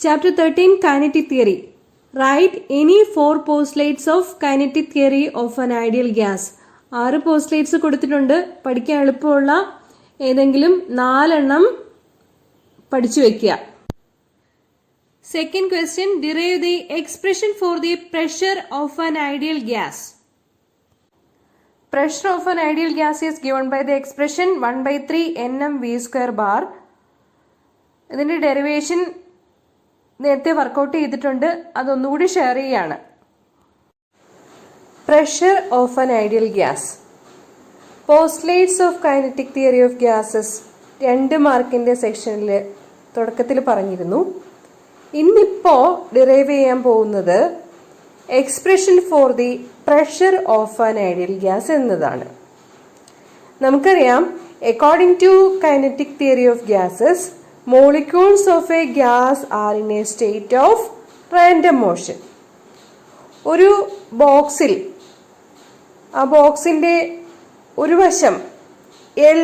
Chapter 13 Kinetic Theory. Write any 4 postulates of kinetic theory of an ideal gas. 6 postulates കൊടുത്തിട്ടുണ്ട്. പഠിക്കാൻ എളുപ്പമുള്ള ഏതെങ്കിലും 4 എണ്ണം പഠിച്ചു വെക്കുക. Second question, derive the expression for the pressure of an ideal gas. Pressure of an ideal gas is given by the expression 1/3 Nm V square bar. ഇതിന്റെ derivation നേരത്തെ work out ചെയ്തിട്ടുണ്ട്, അതൊന്നുകൂടി ഷെയർ ചെയ്യാണ്. Pressure of an ideal gas. Postulates of kinetic theory of gases 2 മാർക്കിന്റെ സെക്ഷനിൽ തുടക്കത്തിൽ പറഞ്ഞിരുന്നു. ഇന്നിപ്പോ ഡിറൈവ് ചെയ്യാൻ പോകുന്നത് expression for the pressure of an ideal gas എന്നതാണ്. നമുക്കറിയാം, according to kinetic theory of gases, molecules of a gas are in a state of random motion. ഒരു ബോക്സിൽ, ആ ബോക്സിന്റെ ഒരു വശം L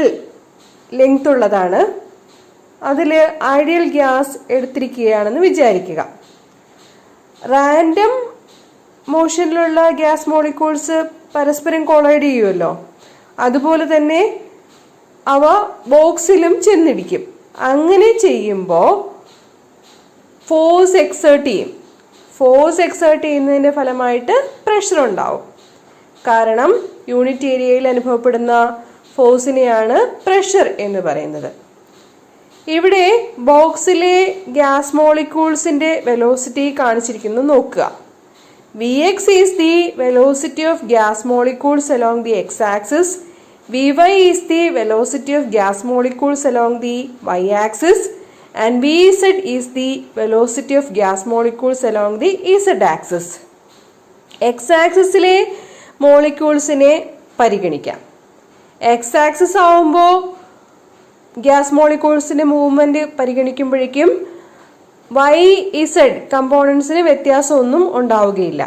ലെങ്ത് ഉള്ളതാണ്. അതിൽ ഐഡിയൽ ഗ്യാസ് എടുത്തിരിക്കുകയാണെന്ന് വിചാരിക്കുക. റാൻഡം മോഷനിലുള്ള ഗ്യാസ് മോളിക്യൂൾസ് പരസ്പരം കൊളൈഡ് ചെയ്യുമല്ലോ, അതുപോലെ തന്നെ അവ ബോക്സിലും ചെന്നിടിക്കും. അങ്ങനെ ചെയ്യുമ്പോൾ ഫോഴ്സ് എക്സേർട്ട് ചെയ്യും. ഫോഴ്സ് എക്സേർട്ട് ചെയ്യുന്നതിൻ്റെ ഫലമായിട്ട് പ്രഷർ ഉണ്ടാവും. കാരണം യൂണിറ്റ് ഏരിയയിൽ അനുഭവപ്പെടുന്ന ഫോഴ്സിനെയാണ് പ്രഷർ എന്ന് പറയുന്നത്. ഇവിടെ ബോക്സിലെ ഗ്യാസ് മോളിക്യൂൾസിന്റെ വെലോസിറ്റി കാണിച്ചിരിക്കുന്നു, നോക്കുക. Vx is the velocity of gas molecules along the x-axis. Vy is the velocity of gas molecules along the y-axis, and Vz is the velocity of gas molecules along the z-axis. x-axisലെ മോളിക്യൂൾസിനെ പരിഗണിക്കാം. x-axis ആവുമ്പോൾ gas മോളിക്യൂൾസിന്റെ movement പരിഗണിക്കുമ്പോഴേക്കും y-z കമ്പോണൻസിന് വ്യത്യാസമൊന്നും ഉണ്ടാവുകയില്ല.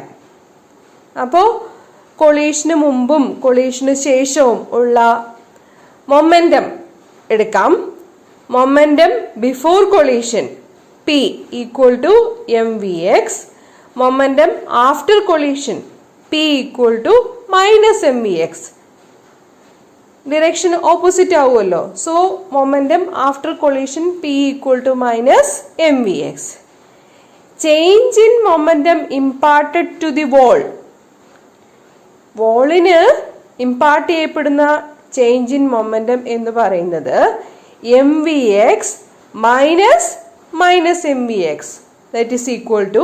അപ്പോൾ കൊളീഷന് മുമ്പും കൊളീഷന് ശേഷവും ഉള്ള momentum എടുക്കാം. Momentum before collision P equal to mvx. Momentum after collision P equal to -mvx. Direction opposite ആവുമല്ലോ. So momentum after collision P equal to -mvx. Change in momentum imparted to the wall. വോളിന് impart ചെയ്യപ്പെടുന്ന change in momentum എന്ന് പറയുന്നത് mvx minus mvx, that is equal to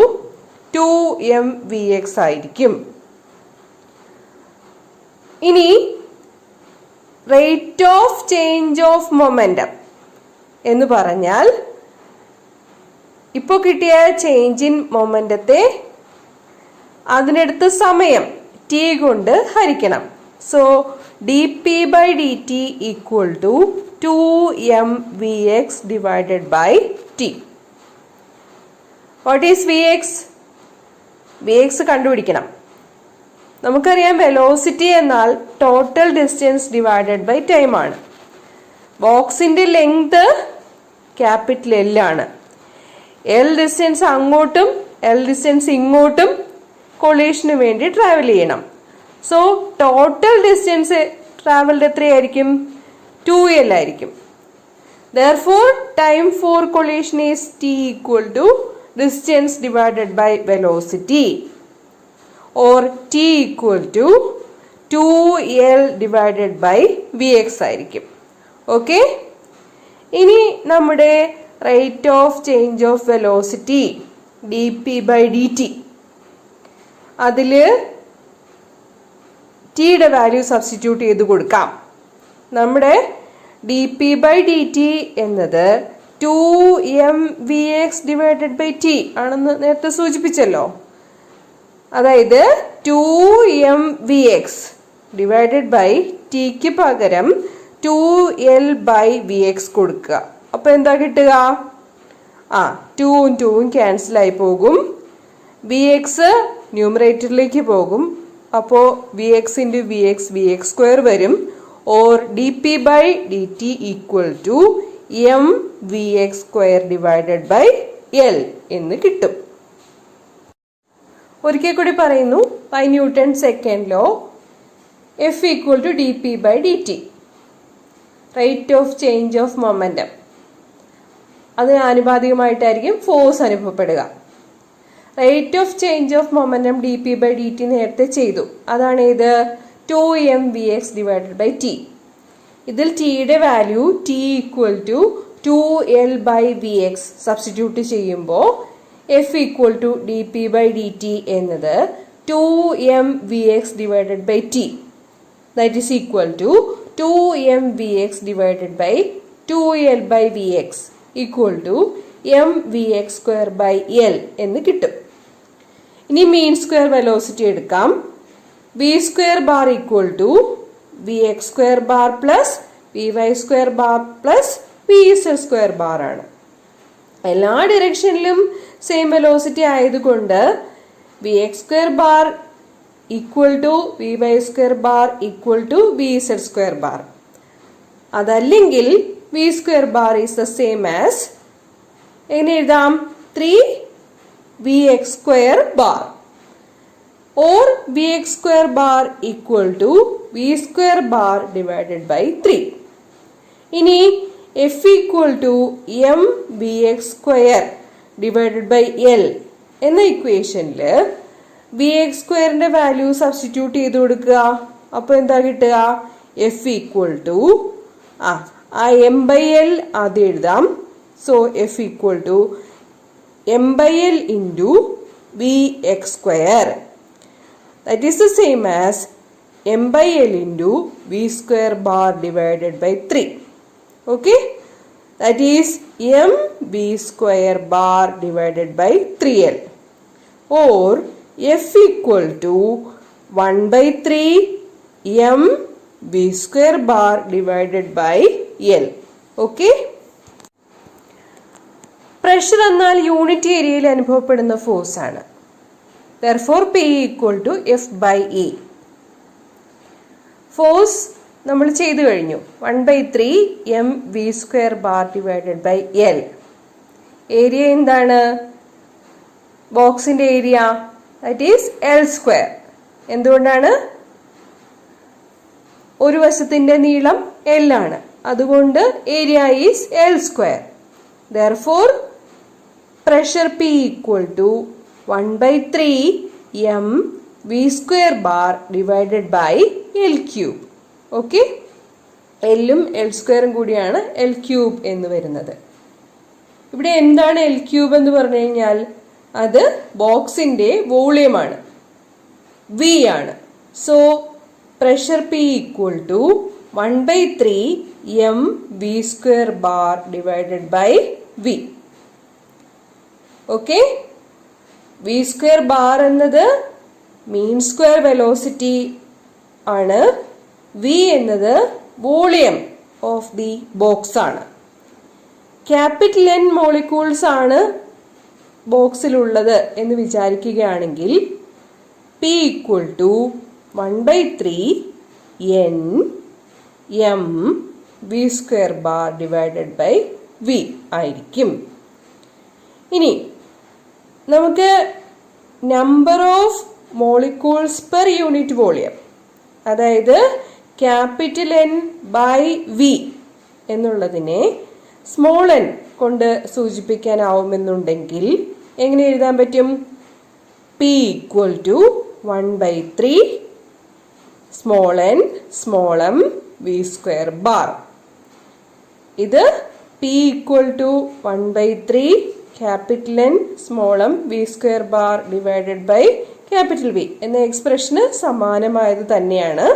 2mvx ആയിരിക്കും. ഇനി rate of change of momentum എന്ന് പറഞ്ഞാൽ ഇപ്പോൾ കിട്ടിയ ചേഞ്ച് ഇൻ മൊമെന്റത്തെ അതിനെടുത്ത സമയം t കൊണ്ട് ഹരിക്കണം. So dp/dt equal to 2mvx divided by t. What is vx? vx കണ്ടുപിടിക്കണം. നമുക്കറിയാം, വെലോസിറ്റി എന്നാൽ total distance divided by time ആണ്. ബോക്സിന്റെ ലെങ്ത് ക്യാപിറ്റൽ L ആണ്. L ഡിസ്റ്റൻസ് അങ്ങോട്ടും L ഡിസ്റ്റൻസ് ഇങ്ങോട്ടും കൊളീഷന് വേണ്ടി ട്രാവൽ ചെയ്യണം. സോ ടോട്ടൽ ഡിസ്റ്റൻസ് ട്രാവൽഡ് എത്രയായിരിക്കും? 2L ആയിരിക്കും. Therefore, time for collision is t equal to distance divided by velocity, or t equal to 2L divided by Vx ആയിരിക്കും. Okay, ഇനി നമ്മുടെ rate of change of velocity dp/dt, അതിൽ ടിയുടെ value substitute ചെയ്ത് കൊടുക്കാം. നമ്മുടെ dp/dt എന്നത് 2mvx ഡിവൈഡഡ് ബൈ t ആണെന്ന് നേരത്തെ സൂചിപ്പിച്ചല്ലോ. അതായത് 2mvx ഡിവൈഡഡ് ബൈ ടിക്ക് പകരം 2L/Vx കൊടുക്കുക. അപ്പൊ എന്താ കിട്ടുക? 2ഉം 2ഉം ക്യാൻസൽ ആയി പോകും. Vx ന്യൂമറേറ്ററിലേക്ക് പോകും. അപ്പോൾ Vx ഇൻറ്റു Vx സ്ക്വയർ വരും. Or dp/dt equal to mvx square divided by L എന്ന് കിട്ടും. ഒരിക്കൽ കൂടി പറയുന്നു, by Newton second law F equal to dp by dt, rate of change of momentum. അതിന് ആനുപാതികമായിട്ടായിരിക്കും ഫോഴ്സ് അനുഭവപ്പെടുക. Rate of change of momentum D P by D T നേരത്തെ ചെയ്തു. അതാണ് ഇത് 2mvx ഡിവൈഡഡ് ബൈ ടി. ഇതിൽ ടിയുടെ value T equal to 2l by V X substitute ചെയ്യുമ്പോൾ F equal to D P by D T എന്നത് 2mvx divided by T, that is equal to 2mvx divided by 2l by vx equal to mvx square by l എന്ന് കിട്ടും. ഇനി മീൻ square velocity എടുക്കാം. v square bar equal to vx square bar plus vy square bar plus vz square bar ആണ്. എല്ലാ ഡിറക്ഷനിലും same velocity ആയതുകൊണ്ട് vx square bar equal to vy square bar equal to vz square bar. അതല്ലെങ്കിൽ v square bar is the same as എങ്ങനെ എഴുതാം 3vx square bar or vx square bar equal to v square bar divided by 3. ഇനി f equal to mvx square divided by l എന്ന ഇക്വേഷനിൽ V X സ്ക്വയറിന്റെ value substitute ചെയ്ത് കൊടുക്കുക. അപ്പോൾ എന്താ കിട്ടുക? എഫ് ഈക്വൽ ടു ആ എം ബൈ എൽ ആദ്യം എഴുതാം. So F equal to M by L into V X square, that is the same as M by L into V square bar divided by 3. Okay, that is M V square bar divided by 3l or F equal to 1 by 3 m v square bar divided by L. Okay? Pressure എന്നാൽ unit ഏരിയയിൽ അനുഭവപ്പെടുന്ന force ആണ്. Therefore P equal to F by E. Force നമ്മൾ ചെയ്തു കഴിഞ്ഞു. 1 by 3 m v square bar divided by L. Area എന്താണ്? ബോക്സിന്റെ area that is L square. എന്തുകൊണ്ടാണ്? ഒരു വശത്തിന്റെ നീളം L ആണ്, അതുകൊണ്ട് area is L square. Therefore pressure P equal to 1 by 3 m v square bar divided by L cube. Okay, എല്ലും L സ്ക്വയറും കൂടിയാണ് L cube എന്ന് വരുന്നത്. ഇവിടെ എന്താണ് L cube എന്ന് പറഞ്ഞു കഴിഞ്ഞാൽ അത് ബോക്സിന്റെ വോളിയമാണ്, വി ആണ്. So pressure P equal to 1 by 3 m v square bar divided by v. Okay, V square bar എന്നത് മീൻ സ്ക്വയർ വെലോസിറ്റി ആണ്, വി എന്നത് വോളിയം ഓഫ് ദി ബോക്സ് ആണ്. ക്യാപിറ്റൽ എൻ മോളിക്യൂൾസ് ആണ് ബോക്സിലുള്ളത് എന്ന് വിചാരിക്കുകയാണെങ്കിൽ P equal to 1 by 3 n m v square bar divided by v ആയിരിക്കും. ഇനി നമുക്ക് number of molecules per unit volume, അതായത് ക്യാപിറ്റൽ എൻ ബൈ വി എന്നുള്ളതിനെ സ്മോൾ എൻ കൊണ്ട് സൂചിപ്പിക്കാനാവുമെന്നുണ്ടെങ്കിൽ എങ്ങനെ എഴുതാൻ പറ്റും? P equal to 1 by 3 small N small M V square bar. ഇത് P equal to 1 by 3 capital N small M V square bar divided by capital V എന്ന എക്സ്പ്രഷന് സമാനമായത് തന്നെയാണ്.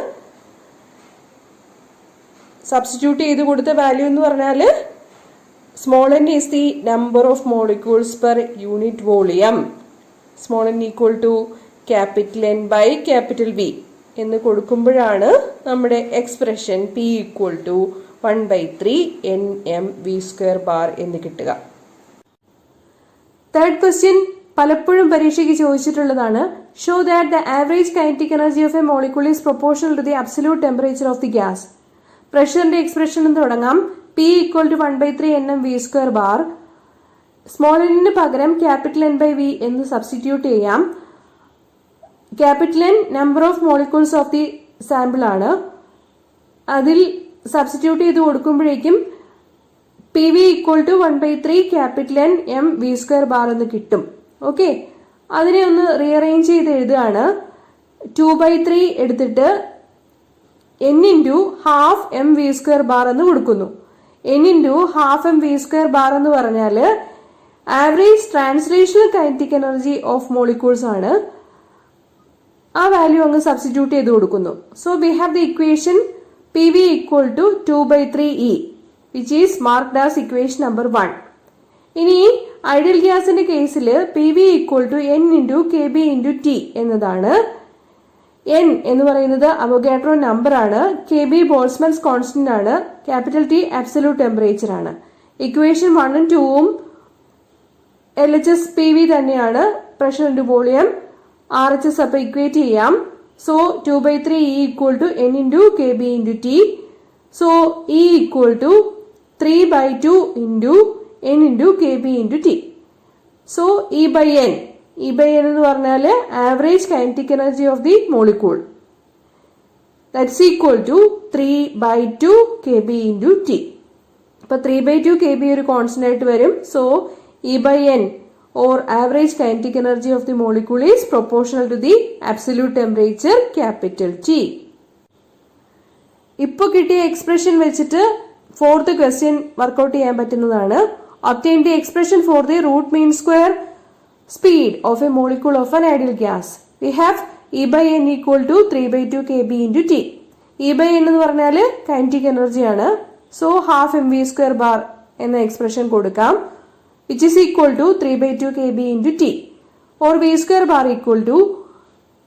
സബ്സ്റ്റിറ്റ്യൂട്ട് ചെയ്ത് കൊടുത്ത വാല്യൂ എന്ന് പറഞ്ഞാൽ small n is the number of molecules per unit volume. Small n equal to capital N by capital V എന്ന് കൊടുക്കുമ്പോഴാണ് നമ്മുടെ expression P equal to 1 by 3 n m v square bar എന്ന് കിട്ടുക. Third question പലപ്പോഴും പരീക്ഷയ്ക്ക് ചോദിച്ചിട്ടുള്ളതാണ്. Show that the average kinetic energy of a molecule is proportional to the absolute temperature of the gas. പ്രഷറിന്റെ expression തുടങ്ങാം. P equal to 1 by 3 nm v square bar small എന്നിന് പകരം capital N by V എന്ന് substitute ചെയ്യാം. Capital N number of molecules of the sample ആണ്. അതിൽ substitute ചെയ്ത് കൊടുക്കുമ്പോഴേക്കും P V equal to 1/3 capital N M V square bar എന്ന് കിട്ടും. ഓക്കെ, അതിനെ ഒന്ന് റീഅറേഞ്ച് ചെയ്ത് എഴുതുകയാണ്. 2/3 എടുത്തിട്ട് n into half M V square bar എന്ന് കൊടുക്കുന്നു. n into half M V square bar എന്ന് പറഞ്ഞാൽ average translational kinetic energy of molecules ആണ്. ആ വാല്യൂ അങ്ങ് സബ്സ്റ്റിറ്റ്യൂട്ട് ചെയ്ത് കൊടുക്കുന്നു. So we have the equation P V equal to 2/3 which is marked as equation number 1. ഇനി ഐഡിയൽ ഗ്യാസിന്റെ കേസിൽ P V equal to N into K B into T എന്നതാണ്. N എന്ന് പറയുന്നത് അവോഗാഡ്രോ നമ്പർ ആണ്, കെ ബി ബോൾസ്മാൻസ് കോൺസ്റ്റന്റ് ആണ്, capital T absolute temperature ആണ്. Equation 1 ഉം 2 L H S P V തന്നെയാണ്, pressure into volume. R H S അപ്പൊ equate ചെയ്യാം. So 2/3 equal to N into K B into T. So equal to 3/2 into N into K B into T. So E by N എന്ന് പറഞ്ഞാൽ average kinetic energy of the molecule, that's equal to 3/2 K B into T. അപ്പൊ 3/2 K B ഒരു constant ആയിട്ട് വരും. So E by N or average kinetic energy of the molecule is proportional to the absolute temperature capital T. ഇപ്പോൾ കിട്ടിയ expression വെച്ചിട്ട് fourth question workout ചെയ്യാൻ പറ്റുന്നതാണ്. obtain the expression for the root mean square speed of a molecule of an ideal gas. We have E by N equal to 3/2 kb into T. E by N എന്ന് പറഞ്ഞാൽ kinetic energy ആണ്. So half mv square bar എന്ന expression കൊടുക്കാം, which is equal to 3/2 kb into T, or v square bar equal to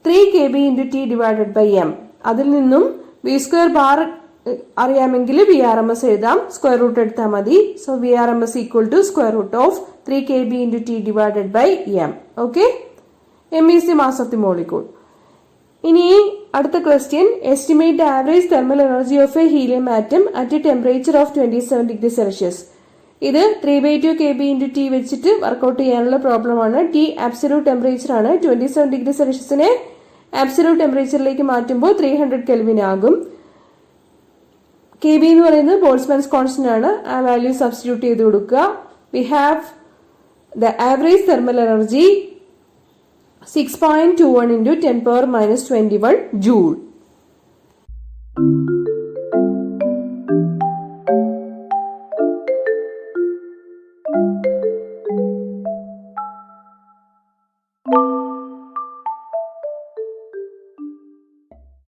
3 kb into T divided by m. അതിൽ നിന്നും v square bar അറിയാമെങ്കിൽ VRMS എഴുതാം, square root എടുത്താൽ മതി. So VRMS equal to square root of 3 kb into T divided by m. Okay, m is the mass of the molecule. ഇനി അടുത്ത question, estimate the average thermal energy of A helium atom at A temperature of 27 degree Celsius. ഇത് 3/2 kb into T വെച്ചിട്ട് workout ചെയ്യാനുള്ള problem ആണ്. T absolute temperature ആണ്. 27 degree സെൽഷ്യസിനെ absolute ടെമ്പറേച്ചറിലേക്ക് മാറ്റുമ്പോൾ 300 kelvin ആകും. K B എന്ന് പറയുന്നത് ബോൾസ്മാൻസ് കോൺസ്റ്റന്റ് ആണ്. ആ വാല്യൂ സബ്സ്റ്റിറ്റ്യൂട്ട് ചെയ്ത് കൊടുക്കുക. We have the average thermal energy 6.21 into 10⁻⁻21 joule.